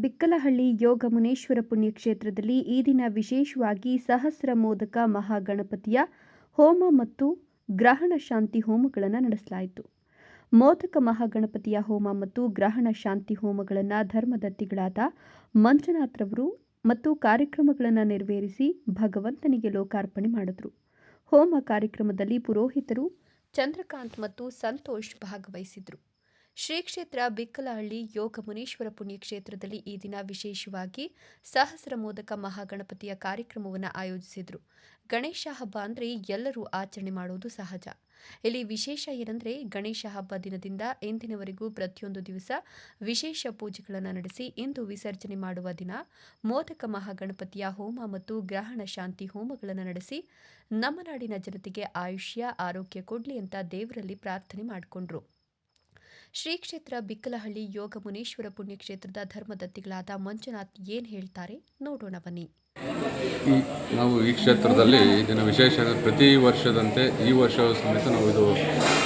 ಬಿಕ್ಕಲಹಳ್ಳಿ ಯೋಗ ಮುನೇಶ್ವರ ಪುಣ್ಯಕ್ಷೇತ್ರದಲ್ಲಿ ಈ ದಿನ ವಿಶೇಷವಾಗಿ ಸಹಸ್ರ ಮೋದಕ ಮಹಾಗಣಪತಿಯ ಹೋಮ ಮತ್ತು ಗ್ರಹಣ ಶಾಂತಿ ಹೋಮಗಳನ್ನು ನಡೆಸಲಾಯಿತು. ಮೋದಕ ಮಹಾಗಣಪತಿಯ ಹೋಮ ಮತ್ತು ಗ್ರಹಣ ಶಾಂತಿ ಹೋಮಗಳನ್ನು ಧರ್ಮದತ್ತಿಗಳಾದ ಮಂಜುನಾಥ್ರವರು ಮತ್ತು ಕಾರ್ಯಕ್ರಮಗಳನ್ನು ನೆರವೇರಿಸಿ ಭಗವಂತನಿಗೆ ಲೋಕಾರ್ಪಣೆ ಮಾಡಿದರು. ಹೋಮ ಕಾರ್ಯಕ್ರಮದಲ್ಲಿ ಪುರೋಹಿತರು ಚಂದ್ರಕಾಂತ್ ಮತ್ತು ಸಂತೋಷ್ ಭಾಗವಹಿಸಿದರು. ಶ್ರೀ ಕ್ಷೇತ್ರ ಬಿಕ್ಕಲಹಳ್ಳಿ ಯೋಗ ಮುನೇಶ್ವರ ಪುಣ್ಯಕ್ಷೇತ್ರದಲ್ಲಿ ಈ ದಿನ ವಿಶೇಷವಾಗಿ ಸಹಸ್ರ ಮೋದಕ ಮಹಾಗಣಪತಿಯ ಕಾರ್ಯಕ್ರಮವನ್ನು ಆಯೋಜಿಸಿದರು. ಗಣೇಶ ಹಬ್ಬ ಅಂದರೆ ಎಲ್ಲರೂ ಆಚರಣೆ ಮಾಡುವುದು ಸಹಜ. ಇಲ್ಲಿ ವಿಶೇಷ ಏನಂದರೆ ಗಣೇಶ ಹಬ್ಬ ದಿನದಿಂದ ಇಂದಿನವರೆಗೂ ಪ್ರತಿಯೊಂದು ದಿವಸ ವಿಶೇಷ ಪೂಜೆಗಳನ್ನು ನಡೆಸಿ ಇಂದು ವಿಸರ್ಜನೆ ಮಾಡುವ ದಿನ ಮೋದಕ ಮಹಾಗಣಪತಿಯ ಹೋಮ ಮತ್ತು ಗ್ರಹಣ ಶಾಂತಿ ಹೋಮಗಳನ್ನು ನಡೆಸಿ ನಮ್ಮ ನಾಡಿನ ಜನತೆಗೆ ಆಯುಷ್ಯ ಆರೋಗ್ಯ ಕೊಡಲಿ ಅಂತ ದೇವರಲ್ಲಿ ಪ್ರಾರ್ಥನೆ ಮಾಡಿಕೊಂಡ್ರು. ಶ್ರೀ ಕ್ಷೇತ್ರ ಬಿಕ್ಕಲಹಳ್ಳಿ ಯೋಗ ಮುನೇಶ್ವರ ಪುಣ್ಯಕ್ಷೇತ್ರದ ಧರ್ಮದತ್ತಿಗಳಾದ ಮಂಜುನಾಥ್ ಏನು ಹೇಳ್ತಾರೆ ನೋಡೋಣ ಬನ್ನಿ. ನಾವು ಈ ಕ್ಷೇತ್ರದಲ್ಲಿ ಇದನ್ನು ವಿಶೇಷ ಪ್ರತಿ ವರ್ಷದಂತೆ ಈ ವರ್ಷ ಸಮೇತ ನಾವು ಇದು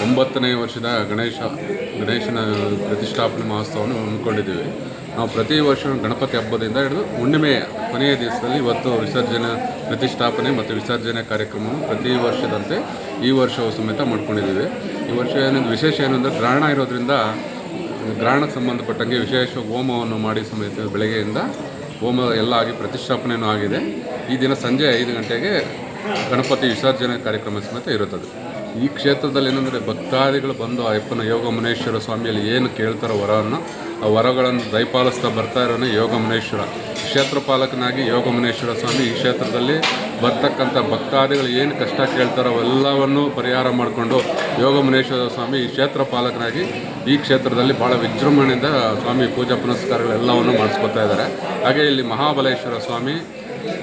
9ನೇ ವರ್ಷದ ಗಣೇಶನ ಪ್ರತಿಷ್ಠಾಪನೆ ಮಹೋತ್ಸವವನ್ನು ಹಮ್ಮಿಕೊಂಡಿದ್ದೀವಿ. ನಾವು ಪ್ರತಿ ವರ್ಷ ಗಣಪತಿ ಹಬ್ಬದಿಂದ ಹಿಡಿದು ಹುಣ್ಣಿಮೆಯ ಕೊನೆಯ ದಿವಸದಲ್ಲಿ ಇವತ್ತು ವಿಸರ್ಜನೆ ಪ್ರತಿಷ್ಠಾಪನೆ ಮತ್ತು ವಿಸರ್ಜನೆ ಕಾರ್ಯಕ್ರಮವನ್ನು ಪ್ರತಿ ವರ್ಷದಂತೆ ಈ ವರ್ಷವೂ ಸಮೇತ ಮಾಡ್ಕೊಂಡಿದ್ದೀವಿ. ಈ ವರ್ಷ ವಿಶೇಷ ಏನಂದರೆ ಗ್ರಹಣ ಇರೋದ್ರಿಂದ ಗ್ರಹಣಕ್ಕೆ ಸಂಬಂಧಪಟ್ಟಂಗೆ ವಿಶೇಷವಾಗಿ ಹೋಮವನ್ನು ಮಾಡಿ ಸಮೇತ ಬೆಳಗ್ಗೆಯಿಂದ ಹೋಮ ಎಲ್ಲ ಆಗಿ ಪ್ರತಿಷ್ಠಾಪನೆಯೂ ಆಗಿದೆ. ಈ ದಿನ ಸಂಜೆ 5 ಗಂಟೆಗೆ ಗಣಪತಿ ವಿಸರ್ಜನೆ ಕಾರ್ಯಕ್ರಮ ಸಮೇತ ಇರುತ್ತದೆ. ಈ ಕ್ಷೇತ್ರದಲ್ಲಿ ಏನಂದರೆ ಭಕ್ತಾದಿಗಳು ಬಂದು ಅಯ್ಯಪ್ಪನ ಯೋಗ ಮುನೇಶ್ವರ ಸ್ವಾಮಿಯಲ್ಲಿ ಏನು ಕೇಳ್ತಾರೋ ವರವನ್ನು ಆ ವರಗಳನ್ನು ದಯಪಾಲಿಸ್ತಾ ಬರ್ತಾ ಇರೋನೇ ಯೋಗ ಮುನೇಶ್ವರ ಕ್ಷೇತ್ರ ಪಾಲಕನಾಗಿ ಯೋಗ ಮುನೇಶ್ವರ ಸ್ವಾಮಿ ಈ ಕ್ಷೇತ್ರದಲ್ಲಿ ಬರ್ತಕ್ಕಂಥ ಭಕ್ತಾದಿಗಳು ಏನು ಕಷ್ಟ ಕೇಳ್ತಾರೋ ಎಲ್ಲವನ್ನು ಪರಿಹಾರ ಮಾಡಿಕೊಂಡು ಯೋಗ ಮುನೇಶ್ವರ ಸ್ವಾಮಿ ಈ ಕ್ಷೇತ್ರ ಪಾಲಕನಾಗಿ ಈ ಕ್ಷೇತ್ರದಲ್ಲಿ ಭಾಳ ವಿಜೃಂಭಣೆಯಿಂದ ಸ್ವಾಮಿ ಪೂಜಾ ಪುನಸ್ಕಾರಗಳೆಲ್ಲವನ್ನು ಮಾಡಿಸ್ಕೊತಾ ಇದ್ದಾರೆ. ಹಾಗೆ ಇಲ್ಲಿ ಮಹಾಬಲೇಶ್ವರ ಸ್ವಾಮಿ,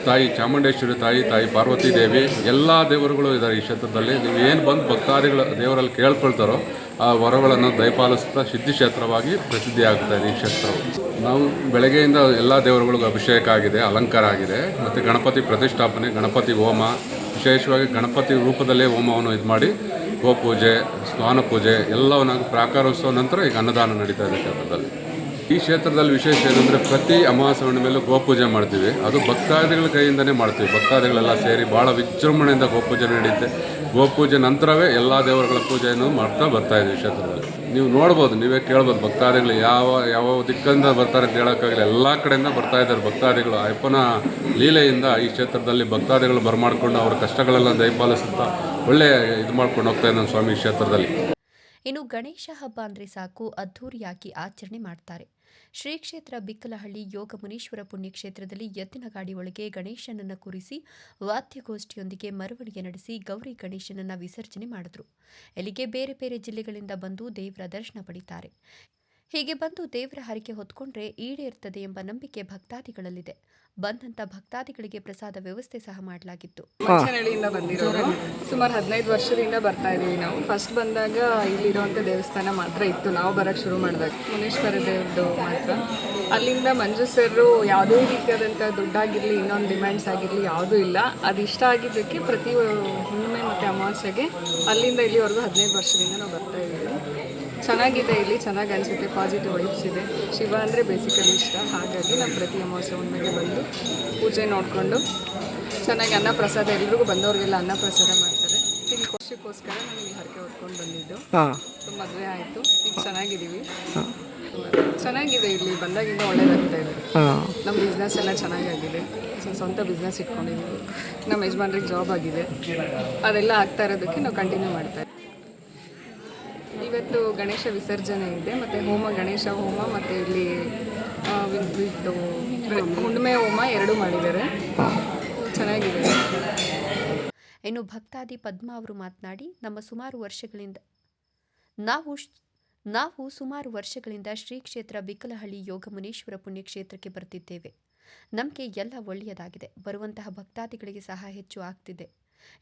ತಾಯಿ ಚಾಮುಂಡೇಶ್ವರಿ ತಾಯಿ ಪಾರ್ವತಿ ದೇವಿ ಎಲ್ಲ ದೇವರುಗಳು ಇದ್ದಾರೆ ಈ ಕ್ಷೇತ್ರದಲ್ಲಿ. ನೀವು ಏನು ಬಂದು ಭಕ್ತಾದಿಗಳ ದೇವರಲ್ಲಿ ಕೇಳ್ಕೊಳ್ತಾರೋ ಆ ವರಗಳನ್ನು ದಯಪಾಲಿಸ್ತಾ ಸಿದ್ಧಿ ಕ್ಷೇತ್ರವಾಗಿ ಪ್ರಸಿದ್ಧಿ ಆಗ್ತಾ ಇದೆ ಈ ಕ್ಷೇತ್ರವು. ನಾವು ಬೆಳಗ್ಗೆಯಿಂದ ಎಲ್ಲ ದೇವರುಗಳಿಗೂ ಅಭಿಷೇಕ ಆಗಿದೆ, ಅಲಂಕಾರ ಆಗಿದೆ ಮತ್ತು ಗಣಪತಿ ಪ್ರತಿಷ್ಠಾಪನೆ, ಗಣಪತಿ ಹೋಮ, ವಿಶೇಷವಾಗಿ ಗಣಪತಿ ರೂಪದಲ್ಲೇ ಹೋಮವನ್ನು ಇದು ಮಾಡಿ ಗೋಪೂಜೆ, ಸ್ನಾನ ಪೂಜೆ ಎಲ್ಲವನ್ನು ಪ್ರಾಕಾರೋತ್ಸವ ನಂತರ ಈಗ ಅನ್ನದಾನ ನಡೀತಾ ಇದೆ ಕ್ಷೇತ್ರದಲ್ಲಿ. ಈ ಕ್ಷೇತ್ರದಲ್ಲಿ ವಿಶೇಷ ಏನಂದರೆ ಪ್ರತಿ ಅಮಾವಾಸ್ಯೆ ಹುಣ್ಣಿಮೆ ಮೇಲೂ ಗೋಪೂಜೆ ಮಾಡ್ತೀವಿ. ಅದು ಭಕ್ತಾದಿಗಳ ಕೈಯಿಂದನೇ ಮಾಡ್ತೀವಿ. ಭಕ್ತಾದಿಗಳೆಲ್ಲ ಸೇರಿ ಭಾಳ ವಿಜೃಂಭಣೆಯಿಂದ ಗೋಪೂಜೆ ನಡೆಯುತ್ತೆ. ಗೋಪೂಜೆ ನಂತರವೇ ಎಲ್ಲ ದೇವರುಗಳ ಪೂಜೆಯನ್ನು ಮಾಡ್ತಾ ಬರ್ತಾಯಿದ್ದೀವಿ ಕ್ಷೇತ್ರದಲ್ಲಿ. ನೀವು ನೋಡ್ಬೋದು, ನೀವೇ ಕೇಳ್ಬೋದು, ಭಕ್ತಾದಿಗಳು ಯಾವ ದಿಕ್ಕಿಂದ ಬರ್ತಾರೆ ಅಂತ ಹೇಳೋಕ್ಕಾಗಲಿ ಎಲ್ಲ ಕಡೆಯಿಂದ ಬರ್ತಾ ಇದ್ದಾರೆ ಭಕ್ತಾದಿಗಳು. ಅಯ್ಯಪ್ಪನ ಲೀಲೆಯಿಂದ ಈ ಕ್ಷೇತ್ರದಲ್ಲಿ ಭಕ್ತಾದಿಗಳು ಬರಮಾಡ್ಕೊಂಡು ಅವರ ಕಷ್ಟಗಳೆಲ್ಲ ದಯಪಾಲಿಸುತ್ತಾ ಒಳ್ಳೆ ಇದು ಮಾಡ್ಕೊಂಡು ಹೋಗ್ತಾ ಇದ್ದಾನೆ ಸ್ವಾಮಿ ಕ್ಷೇತ್ರದಲ್ಲಿ. ಇನ್ನು ಗಣೇಶ ಹಬ್ಬ ಅಂದರೆ ಸಾಕು ಅದ್ಧೂರಿಯಾಗಿ ಆಚರಣೆ ಮಾಡ್ತಾರೆ. ಶ್ರೀ ಕ್ಷೇತ್ರ ಬಿಕ್ಕಲಹಳ್ಳಿ ಯೋಗ ಮುನೀಶ್ವರ ಪುಣ್ಯಕ್ಷೇತ್ರದಲ್ಲಿ ಎತ್ತಿನ ಗಾಡಿ ಒಳಗೆ ಗಣೇಶನನ್ನು ಕೂರಿಸಿ ವಾದ್ಯಗೋಷ್ಠಿಯೊಂದಿಗೆ ಮೆರವಣಿಗೆ ನಡೆಸಿ ಗೌರಿ ಗಣೇಶನನ್ನು ವಿಸರ್ಜನೆ ಮಾಡಿದ್ರು. ಇಲ್ಲಿಗೆ ಬೇರೆ ಬೇರೆ ಜಿಲ್ಲೆಗಳಿಂದ ಬಂದು ದೇವರ ದರ್ಶನ ಪಡಿತಾರೆ. ಹೀಗೆ ಬಂದು ದೇವರ ಹರಕೆ ಹೊತ್ಕೊಂಡ್ರೆ ಈಡೇರ್ತದೆ ಎಂಬ ನಂಬಿಕೆ ಭಕ್ತಾದಿಗಳಲ್ಲಿದೆ. ಬಂದಂತ ಭಕ್ತಾದಿಗಳಿಗೆ ಪ್ರಸಾದ ವ್ಯವಸ್ಥೆ ಸಹ ಮಾಡಲಾಗಿತ್ತು. ಮಂಚನಹಳ್ಳಿಯಿಂದ ಬಂದಿರೋರು ಸುಮಾರು 15 ವರ್ಷದಿಂದ ಬರ್ತಾ ಇದೀವಿ. ನಾವು ಫಸ್ಟ್ ಬಂದಾಗ ಇಲ್ಲಿರುವಂಥ ದೇವಸ್ಥಾನ ಮಾತ್ರ ಇತ್ತು. ನಾವು ಬರೋಕ್ಕೆ ಶುರು ಮಾಡಿದಾಗ ಮುನೇಶ್ವರ ದೇವ್ರದ್ದು ಮಾತ್ರ. ಅಲ್ಲಿಂದ ಮಂಜು ಸರ್ ಯಾವುದೇ ರೀತಿಯಾದಂಥ ದುಡ್ಡಾಗಿರಲಿ, ಇನ್ನೊಂದು ಡಿಮ್ಯಾಂಡ್ಸ್ ಆಗಿರಲಿ ಯಾವುದೂ ಇಲ್ಲ. ಅದು ಇಷ್ಟ ಆಗಿದ್ದಕ್ಕೆ ಪ್ರತಿ ಹುಣ್ಣಿಮೆ ಮತ್ತು ಅಮಾವಾಸ್ಯೆಗೆ ಅಲ್ಲಿಂದ ಇಲ್ಲಿವರೆಗೂ 15 ವರ್ಷದಿಂದ ನಾವು ಬರ್ತಾ ಇದ್ದೀವಿ. ಚೆನ್ನಾಗಿದೆ, ಇಲ್ಲಿ ಚೆನ್ನಾಗಿ ಅನಿಸುತ್ತೆ, ಪಾಸಿಟಿವ್ ವೈಬ್ಸ್ ಇದೆ. ಶಿವ ಅಂದರೆ ಬೇಸಿಕಲಿ ಇಷ್ಟ. ಹಾಗಾಗಿ ನಾವು ಪ್ರತಿ ಅಮಾವಾಸ್ಯೆ ಹುಣ್ಣಿಮೆಗೆ ಬಂದು ಪೂಜೆ ನೋಡಿಕೊಂಡು ಚೆನ್ನಾಗಿ ಅನ್ನ ಪ್ರಸಾದ, ಎಲ್ರಿಗೂ ಬಂದವ್ರಿಗೆಲ್ಲ ಅನ್ನ ಪ್ರಸಾದ ಮಾಡ್ತಾರೆ. ಈಗ ವರ್ಷಕ್ಕೋಸ್ಕರ ನಾನು ಈ ಹರಕೆ ಹೊತ್ಕೊಂಡು ಬಂದಿದ್ದು. ಮದುವೆ ಆಯಿತು, ಈಗ ಚೆನ್ನಾಗಿದ್ದೀವಿ, ಚೆನ್ನಾಗಿದೆ. ಇಲ್ಲಿ ಬಂದಾಗಿಂದ ಒಳ್ಳೇದಾಗ್ತಾ ಇದೆ. ನಮ್ಮ ಬಿಸ್ನೆಸ್ ಎಲ್ಲ ಚೆನ್ನಾಗಾಗಿದೆ. ಸ್ವಂತ ಬಿಸ್ನೆಸ್ ಇಟ್ಕೊಂಡಿದ್ದೀವಿ. ನಮ್ಮ ಯಜಮಾನ್ರಿಗೆ ಜಾಬ್ ಆಗಿದೆ. ಅದೆಲ್ಲ ಆಗ್ತಾ ಇರೋದಕ್ಕೆ ನಾವು ಕಂಟಿನ್ಯೂ ಮಾಡ್ತಾ ಇದ್ದೀವಿ. ಇವತ್ತು ಗಣೇಶ ವಿಸರ್ಜನೆ ಇದೆ ಮತ್ತು ಹೋಮ, ಗಣೇಶ ಹೋಮ ಮತ್ತು ಇಲ್ಲಿ ಹುಣ್ಣಿಮೆ ಹೋಮ 2 ಮಾಡಿದ್ದಾರೆ. ಚೆನ್ನಾಗಿದೆ. ಇನ್ನು ಭಕ್ತಾದಿ ಪದ್ಮ ಅವರು ಮಾತನಾಡಿ, ನಾವು ಸುಮಾರು ವರ್ಷಗಳಿಂದ ಶ್ರೀ ಕ್ಷೇತ್ರ ಬಿಕ್ಕಲಹಳ್ಳಿ ಯೋಗ ಮುನೀಶ್ವರ ಪುಣ್ಯಕ್ಷೇತ್ರಕ್ಕೆ ಬರ್ತಿದ್ದೇವೆ. ನಮಗೆ ಎಲ್ಲ ಒಳ್ಳೆಯದಾಗಿದೆ. ಬರುವಂತಹ ಭಕ್ತಾದಿಗಳಿಗೆ ಸಹ ಹೆಚ್ಚು ಆಗ್ತಿದೆ.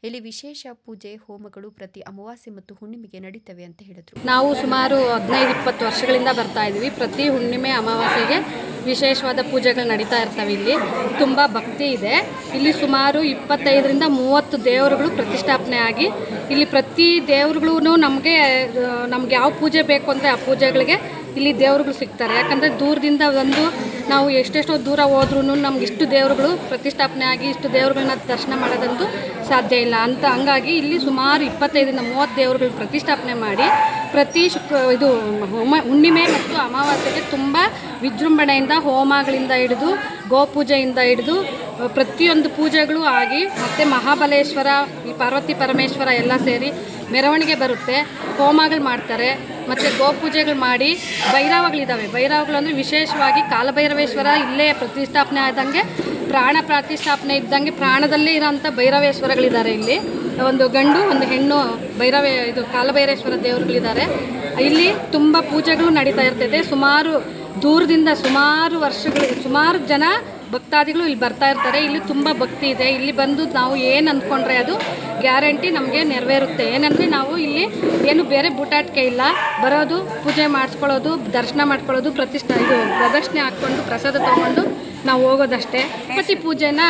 ಇಲ್ಲಿ ವಿಶೇಷ ಪೂಜೆ ಹೋಮಗಳು ಪ್ರತಿ ಅಮಾವಾಸ್ಯೆ ಮತ್ತು ಹುಣ್ಣಿಮೆಗೆ ನಡೀತವೆ ಅಂತ ಹೇಳಿದ್ರು. ನಾವು ಸುಮಾರು 15-20 ವರ್ಷಗಳಿಂದ ಬರ್ತಾ ಇದ್ದೀವಿ. ಪ್ರತಿ ಹುಣ್ಣಿಮೆ ಅಮಾವಾಸ್ಯೆಗೆ ವಿಶೇಷವಾದ ಪೂಜೆಗಳು ನಡೀತಾ ಇರ್ತವೆ. ಇಲ್ಲಿ ತುಂಬ ಭಕ್ತಿ ಇದೆ. ಇಲ್ಲಿ ಸುಮಾರು 25-30 ದೇವರುಗಳು ಪ್ರತಿಷ್ಠಾಪನೆ ಆಗಿ ಇಲ್ಲಿ ಪ್ರತಿ ದೇವರುಗಳು ನಮಗೆ ಯಾವ ಪೂಜೆ ಬೇಕು ಅಂದರೆ ಆ ಪೂಜೆಗಳಿಗೆ ಇಲ್ಲಿ ದೇವರುಗಳು ಸಿಗ್ತಾರೆ. ಯಾಕಂದರೆ ದೂರದಿಂದ ಬಂದು ನಾವು ಎಷ್ಟೆಷ್ಟೋ ದೂರ ಹೋದ್ರೂ ನಮ್ಗೆ ಇಷ್ಟು ದೇವರುಗಳು ಪ್ರತಿಷ್ಠಾಪನೆ ಆಗಿ ಇಷ್ಟು ದೇವರುಗಳನ್ನ ದರ್ಶನ ಮಾಡೋದಂತೂ ಸಾಧ್ಯ ಇಲ್ಲ ಅಂತ. ಹಂಗಾಗಿ ಇಲ್ಲಿ ಸುಮಾರು 25-30 ದೇವರುಗಳು ಪ್ರತಿಷ್ಠಾಪನೆ ಮಾಡಿ ಪ್ರತಿ ಹುಣ್ಣಿಮೆ ಮತ್ತು ಅಮಾವಾಸ್ಯೆಗೆ ತುಂಬ ವಿಜೃಂಭಣೆಯಿಂದ ಹೋಮಗಳಿಂದ ಹಿಡಿದು ಗೋಪೂಜೆಯಿಂದ ಹಿಡಿದು ಪ್ರತಿಯೊಂದು ಪೂಜೆಗಳು ಆಗಿ ಮತ್ತು ಮಹಾಬಲೇಶ್ವರ, ಈ ಪಾರ್ವತಿ ಪರಮೇಶ್ವರ ಎಲ್ಲ ಸೇರಿ ಮೆರವಣಿಗೆ ಬರುತ್ತೆ, ಹೋಮಗಳು ಮಾಡ್ತಾರೆ ಮತ್ತು ಗೋಪೂಜೆಗಳು ಮಾಡಿ ಭೈರವಗಳಿದ್ದಾವೆ. ಭೈರವಗಳು ಅಂದರೆ ವಿಶೇಷವಾಗಿ ಕಾಲಭೈರವೇಶ್ವರ ಇಲ್ಲೇ ಪ್ರತಿಷ್ಠಾಪನೆ ಆದಂಗೆ ಪ್ರಾಣ ಪ್ರತಿಷ್ಠಾಪನೆ ಇದ್ದಂಗೆ ಪ್ರಾಣದಲ್ಲೇ ಇರೋಂಥ ಭೈರವೇಶ್ವರಗಳಿದ್ದಾರೆ. ಇಲ್ಲಿ ಒಂದು ಗಂಡು ಒಂದು ಹೆಣ್ಣು ಕಾಲಭೈರೇಶ್ವರ ದೇವರುಗಳಿದ್ದಾರೆ. ಇಲ್ಲಿ ತುಂಬ ಪೂಜೆಗಳು ನಡೀತಾ ಇರ್ತದೆ. ಸುಮಾರು ದೂರದಿಂದ ಸುಮಾರು ಜನ ಭಕ್ತಾದಿಗಳು ಇಲ್ಲಿ ಬರ್ತಾ ಇರ್ತಾರೆ. ಇಲ್ಲಿ ತುಂಬ ಭಕ್ತಿ ಇದೆ. ಇಲ್ಲಿ ಬಂದು ನಾವು ಏನು ಅಂದ್ಕೊಂಡ್ರೆ ಅದು ಗ್ಯಾರಂಟಿ ನಮಗೆ ನೆರವೇರುತ್ತೆ. ಏನಂದರೆ ನಾವು ಇಲ್ಲಿ ಏನು ಬೇರೆ ಬೂಟಾಟಿಕೆ ಇಲ್ಲ, ಬರೋದು ಪೂಜೆ ಮಾಡಿಸ್ಕೊಳ್ಳೋದು, ದರ್ಶನ ಮಾಡ್ಕೊಳ್ಳೋದು, ಪ್ರದಕ್ಷಿಣೆ ಹಾಕ್ಕೊಂಡು ಪ್ರಸಾದ ತೊಗೊಂಡು ನಾವು ಹೋಗೋದಷ್ಟೇ. ಗಣಪತಿ ಪೂಜೆನ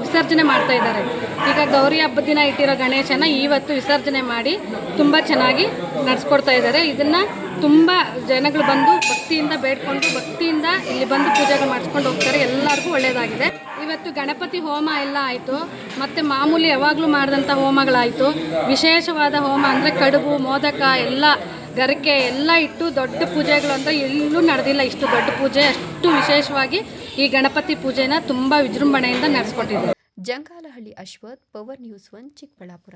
ವಿಸರ್ಜನೆ ಮಾಡ್ತಾ ಇದ್ದಾರೆ. ಈಗ ಗೌರಿ ಹಬ್ಬದ ದಿನ ಇಟ್ಟಿರೋ ಗಣೇಶನ ಇವತ್ತು ವಿಸರ್ಜನೆ ಮಾಡಿ ತುಂಬ ಚೆನ್ನಾಗಿ ನಡೆಸ್ಕೊಡ್ತಾ ಇದ್ದಾರೆ. ಇದನ್ನು ತುಂಬ ಜನಗಳು ಬಂದು ಭಕ್ತಿಯಿಂದ ಬೇಡ್ಕೊಂಡು ಭಕ್ತಿಯಿಂದ ಇಲ್ಲಿ ಬಂದು ಪೂಜೆಗಳು ಮಾಡಿಸ್ಕೊಂಡು ಹೋಗ್ತಾರೆ. ಎಲ್ಲರಿಗೂ ಒಳ್ಳೆಯದಾಗಿದೆ. ಇವತ್ತು ಗಣಪತಿ ಹೋಮ ಎಲ್ಲ ಆಯಿತು, ಮತ್ತು ಮಾಮೂಲಿ ಯಾವಾಗಲೂ ಮಾಡಿದಂಥ ಹೋಮಗಳಾಯಿತು. ವಿಶೇಷವಾದ ಹೋಮ ಅಂದರೆ ಕಡುಬು, ಮೋದಕ ಎಲ್ಲ ಗರಿಕೆ ಎಲ್ಲ ಇಟ್ಟು ದೊಡ್ಡ ಪೂಜೆಗಳು ಅಂದರೆ ಎಲ್ಲೂ ನಡೆದಿಲ್ಲ. ಇಷ್ಟು ದೊಡ್ಡ ಪೂಜೆ, ಅಷ್ಟು ವಿಶೇಷವಾಗಿ ಈ ಗಣಪತಿ ಪೂಜೆನ ತುಂಬ ವಿಜೃಂಭಣೆಯಿಂದ ನಡೆಸ್ಕೊಟ್ಟಿದ್ದಾರೆ. Jangalahalli Ashwath, power news 1, Chikkaballapur.